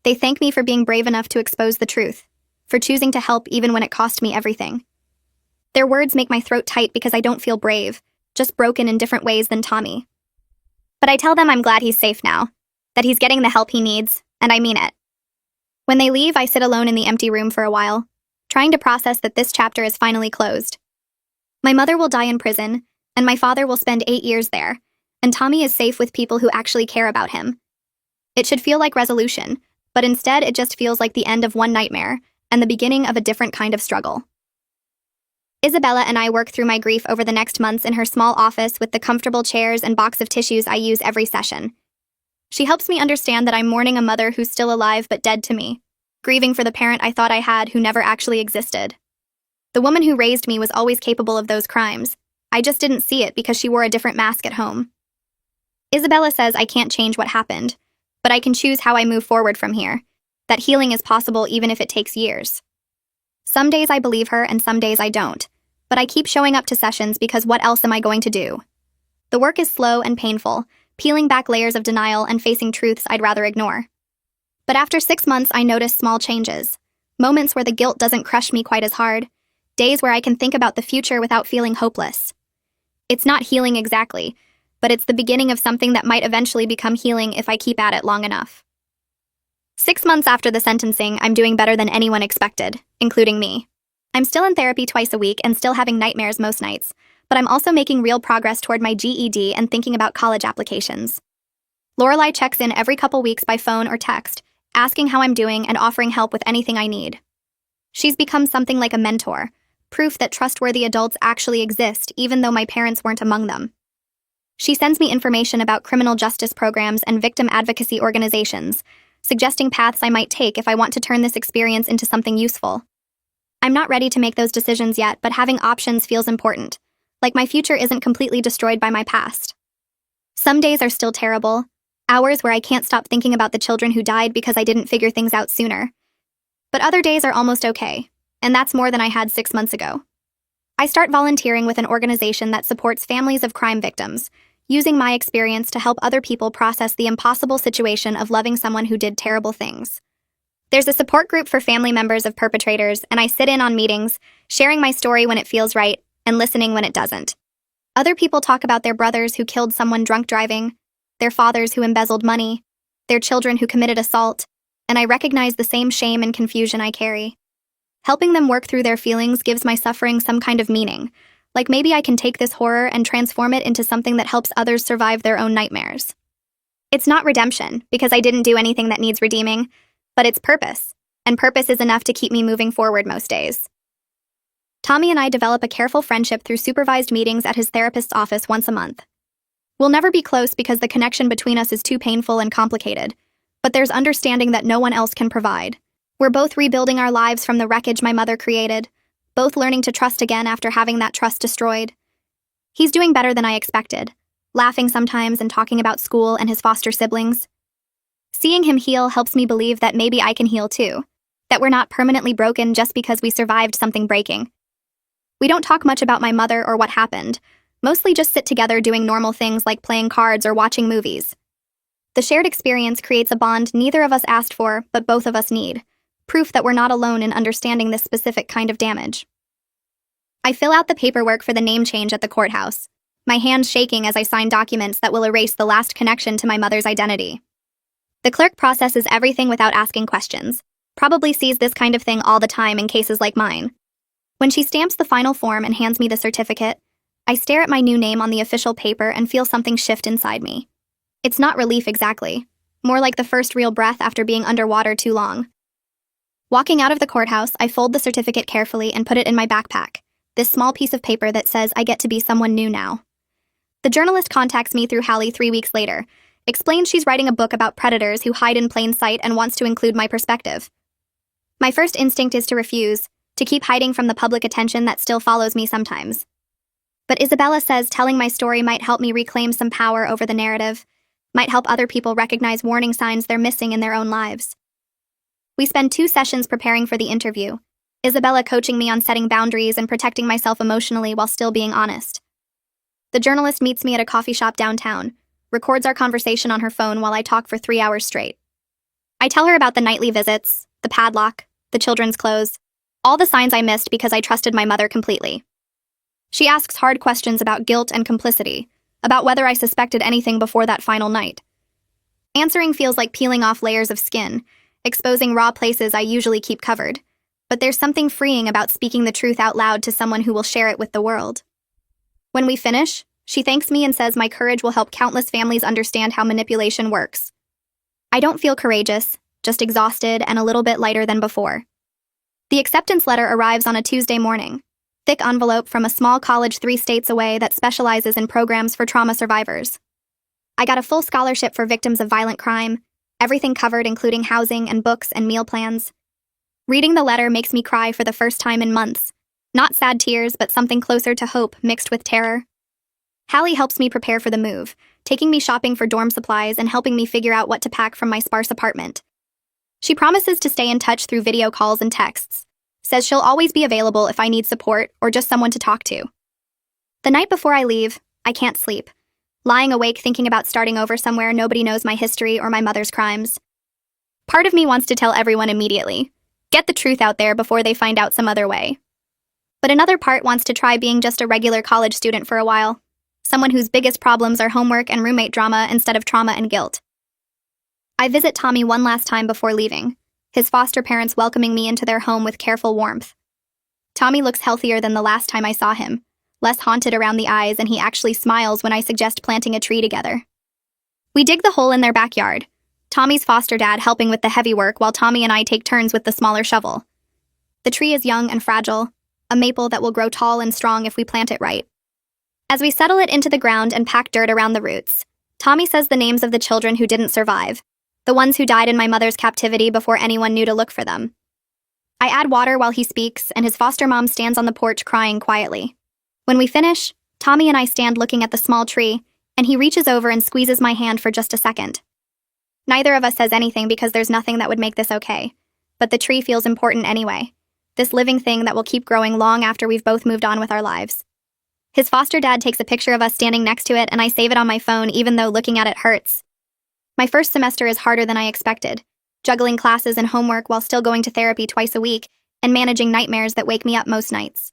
They thank me for being brave enough to expose the truth, for choosing to help even when it cost me everything. Their words make my throat tight because I don't feel brave, just broken in different ways than Tommy. But I tell them I'm glad he's safe now, that he's getting the help he needs, and I mean it. When they leave, I sit alone in the empty room for a while, trying to process that this chapter is finally closed. My mother will die in prison, and my father will spend 8 years there, and Tommy is safe with people who actually care about him. It should feel like resolution, but instead it just feels like the end of one nightmare and the beginning of a different kind of struggle. Isabella and I work through my grief over the next months in her small office with the comfortable chairs and box of tissues I use every session. She helps me understand that I'm mourning a mother who's still alive but dead to me, grieving for the parent I thought I had who never actually existed. The woman who raised me was always capable of those crimes. I just didn't see it because she wore a different mask at home. Isabella says I can't change what happened, but I can choose how I move forward from here, that healing is possible even if it takes years. Some days I believe her and some days I don't, but I keep showing up to sessions because what else am I going to do? The work is slow and painful, peeling back layers of denial and facing truths I'd rather ignore. But after 6 months, I notice small changes. Moments where the guilt doesn't crush me quite as hard. Days where I can think about the future without feeling hopeless. It's not healing exactly, but it's the beginning of something that might eventually become healing if I keep at it long enough. 6 months after the sentencing, I'm doing better than anyone expected, including me. I'm still in therapy twice a week and still having nightmares most nights, but I'm also making real progress toward my GED and thinking about college applications. Lorelei checks in every couple weeks by phone or text, asking how I'm doing and offering help with anything I need. She's become something like a mentor, proof that trustworthy adults actually exist even though my parents weren't among them. She sends me information about criminal justice programs and victim advocacy organizations, suggesting paths I might take if I want to turn this experience into something useful. I'm not ready to make those decisions yet, but having options feels important, like my future isn't completely destroyed by my past. Some days are still terrible, hours where I can't stop thinking about the children who died because I didn't figure things out sooner. But other days are almost okay, and that's more than I had 6 months ago. I start volunteering with an organization that supports families of crime victims, using my experience to help other people process the impossible situation of loving someone who did terrible things. There's a support group for family members of perpetrators, and I sit in on meetings, sharing my story when it feels right and listening when it doesn't. Other people talk about their brothers who killed someone drunk driving, their fathers who embezzled money, their children who committed assault, and I recognize the same shame and confusion I carry. Helping them work through their feelings gives my suffering some kind of meaning, like maybe I can take this horror and transform it into something that helps others survive their own nightmares. It's not redemption, because I didn't do anything that needs redeeming, but it's purpose, and purpose is enough to keep me moving forward most days. Tommy and I develop a careful friendship through supervised meetings at his therapist's office once a month. We'll never be close because the connection between us is too painful and complicated, but there's understanding that no one else can provide. We're both rebuilding our lives from the wreckage my mother created, both learning to trust again after having that trust destroyed. He's doing better than I expected, laughing sometimes and talking about school and his foster siblings. Seeing him heal helps me believe that maybe I can heal too, that we're not permanently broken just because we survived something breaking. We don't talk much about my mother or what happened, mostly just sit together doing normal things like playing cards or watching movies. The shared experience creates a bond neither of us asked for, but both of us need, proof that we're not alone in understanding this specific kind of damage. I fill out the paperwork for the name change at the courthouse, my hands shaking as I sign documents that will erase the last connection to my mother's identity. The clerk processes everything without asking questions, probably sees this kind of thing all the time in cases like mine. When she stamps the final form and hands me the certificate, I stare at my new name on the official paper and feel something shift inside me. It's not relief exactly, more like the first real breath after being underwater too long. Walking out of the courthouse, I fold the certificate carefully and put it in my backpack, this small piece of paper that says I get to be someone new now. The journalist contacts me through Hallie 3 weeks later, explains she's writing a book about predators who hide in plain sight and wants to include my perspective. My first instinct is to refuse, to keep hiding from the public attention that still follows me sometimes. But Isabella says telling my story might help me reclaim some power over the narrative, might help other people recognize warning signs they're missing in their own lives. We spend 2 sessions preparing for the interview, Isabella coaching me on setting boundaries and protecting myself emotionally while still being honest. The journalist meets me at a coffee shop downtown, records our conversation on her phone while I talk for 3 hours straight. I tell her about the nightly visits, the padlock, the children's clothes, all the signs I missed because I trusted my mother completely. She asks hard questions about guilt and complicity, about whether I suspected anything before that final night. Answering feels like peeling off layers of skin, exposing raw places I usually keep covered. But there's something freeing about speaking the truth out loud to someone who will share it with the world. When we finish, she thanks me and says my courage will help countless families understand how manipulation works. I don't feel courageous, just exhausted and a little bit lighter than before. The acceptance letter arrives on a Tuesday morning. Thick envelope from a small college 3 states away that specializes in programs for trauma survivors. I got a full scholarship for victims of violent crime, everything covered including housing and books and meal plans. Reading the letter makes me cry for the first time in months. Not sad tears, but something closer to hope mixed with terror. Hallie helps me prepare for the move, taking me shopping for dorm supplies and helping me figure out what to pack from my sparse apartment. She promises to stay in touch through video calls and texts, says she'll always be available if I need support or just someone to talk to. The night before I leave, I can't sleep, lying awake thinking about starting over somewhere nobody knows my history or my mother's crimes. Part of me wants to tell everyone immediately, get the truth out there before they find out some other way. But another part wants to try being just a regular college student for a while, someone whose biggest problems are homework and roommate drama instead of trauma and guilt. I visit Tommy one last time before leaving, his foster parents welcoming me into their home with careful warmth. Tommy looks healthier than the last time I saw him, less haunted around the eyes, and he actually smiles when I suggest planting a tree together. We dig the hole in their backyard, Tommy's foster dad helping with the heavy work while Tommy and I take turns with the smaller shovel. The tree is young and fragile, a maple that will grow tall and strong if we plant it right. As we settle it into the ground and pack dirt around the roots, Tommy says the names of the children who didn't survive, the ones who died in my mother's captivity before anyone knew to look for them. I add water while he speaks, and his foster mom stands on the porch crying quietly. When we finish, Tommy and I stand looking at the small tree, and he reaches over and squeezes my hand for just a second. Neither of us says anything because there's nothing that would make this okay, but the tree feels important anyway, this living thing that will keep growing long after we've both moved on with our lives. His foster dad takes a picture of us standing next to it, and I save it on my phone even though looking at it hurts. My first semester is harder than I expected, juggling classes and homework while still going to therapy twice a week and managing nightmares that wake me up most nights.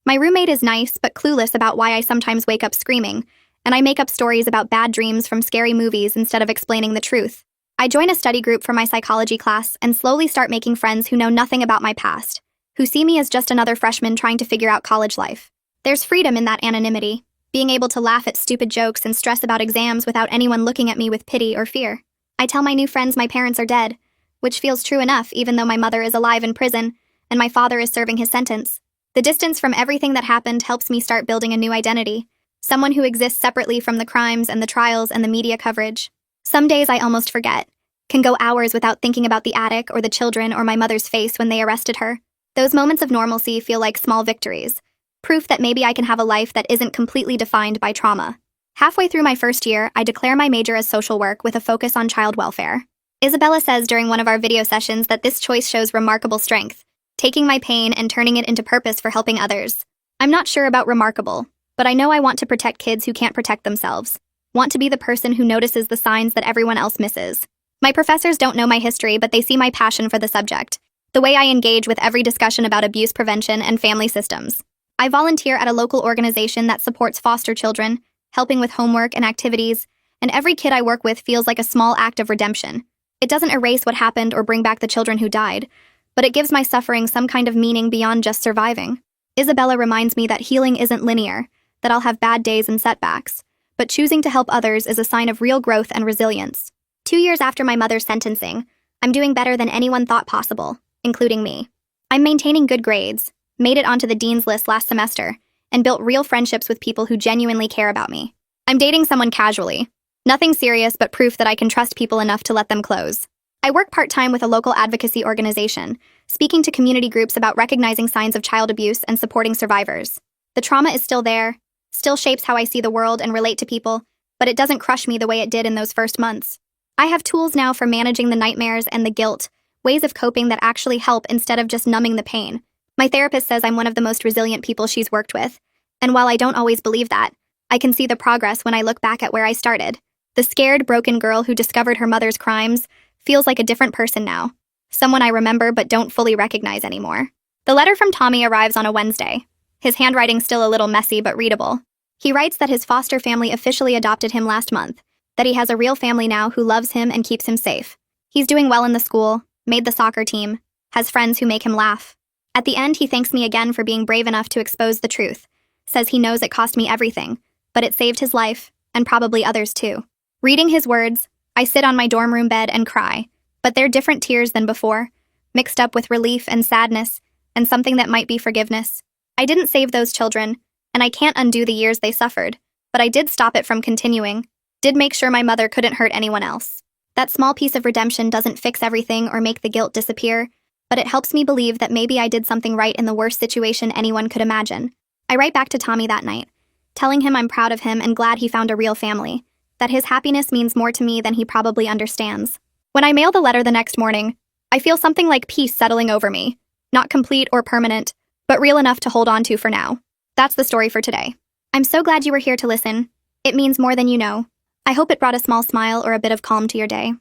My roommate is nice but clueless about why I sometimes wake up screaming, and I make up stories about bad dreams from scary movies instead of explaining the truth. I join a study group for my psychology class and slowly start making friends who know nothing about my past, who see me as just another freshman trying to figure out college life. There's freedom in that anonymity, being able to laugh at stupid jokes and stress about exams without anyone looking at me with pity or fear. I tell my new friends my parents are dead, which feels true enough even though my mother is alive in prison and my father is serving his sentence. The distance from everything that happened helps me start building a new identity, someone who exists separately from the crimes and the trials and the media coverage. Some days I almost forget, can go hours without thinking about the attic or the children or my mother's face when they arrested her. Those moments of normalcy feel like small victories, proof that maybe I can have a life that isn't completely defined by trauma. Halfway through my first year, I declare my major as social work with a focus on child welfare. Isabella says during one of our video sessions that this choice shows remarkable strength, taking my pain and turning it into purpose for helping others. I'm not sure about remarkable, but I know I want to protect kids who can't protect themselves, want to be the person who notices the signs that everyone else misses. My professors don't know my history, but they see my passion for the subject, the way I engage with every discussion about abuse prevention and family systems. I volunteer at a local organization that supports foster children, helping with homework and activities, and every kid I work with feels like a small act of redemption. It doesn't erase what happened or bring back the children who died, but it gives my suffering some kind of meaning beyond just surviving. Isabella reminds me that healing isn't linear, that I'll have bad days and setbacks, but choosing to help others is a sign of real growth and resilience. 2 years after my mother's sentencing, I'm doing better than anyone thought possible, including me. I'm maintaining good grades, made it onto the dean's list last semester, and built real friendships with people who genuinely care about me. I'm dating someone casually. Nothing serious, but proof that I can trust people enough to let them close. I work part-time with a local advocacy organization, speaking to community groups about recognizing signs of child abuse and supporting survivors. The trauma is still there, still shapes how I see the world and relate to people, but it doesn't crush me the way it did in those first months. I have tools now for managing the nightmares and the guilt, ways of coping that actually help instead of just numbing the pain. My therapist says I'm one of the most resilient people she's worked with, and while I don't always believe that, I can see the progress when I look back at where I started. The scared, broken girl who discovered her mother's crimes feels like a different person now, someone I remember but don't fully recognize anymore. The letter from Tommy arrives on a Wednesday. His handwriting's still a little messy but readable. He writes that his foster family officially adopted him last month, that he has a real family now who loves him and keeps him safe. He's doing well in the school, made the soccer team, has friends who make him laugh. At the end, he thanks me again for being brave enough to expose the truth, says he knows it cost me everything, but it saved his life, and probably others too. Reading his words, I sit on my dorm room bed and cry, but they're different tears than before, mixed up with relief and sadness, and something that might be forgiveness. I didn't save those children, and I can't undo the years they suffered, but I did stop it from continuing, did make sure my mother couldn't hurt anyone else. That small piece of redemption doesn't fix everything or make the guilt disappear, but it helps me believe that maybe I did something right in the worst situation anyone could imagine. I write back to Tommy that night, telling him I'm proud of him and glad he found a real family, that his happiness means more to me than he probably understands. When I mail the letter the next morning, I feel something like peace settling over me, not complete or permanent, but real enough to hold on to for now. That's the story for today. I'm so glad you were here to listen. It means more than you know. I hope it brought a small smile or a bit of calm to your day.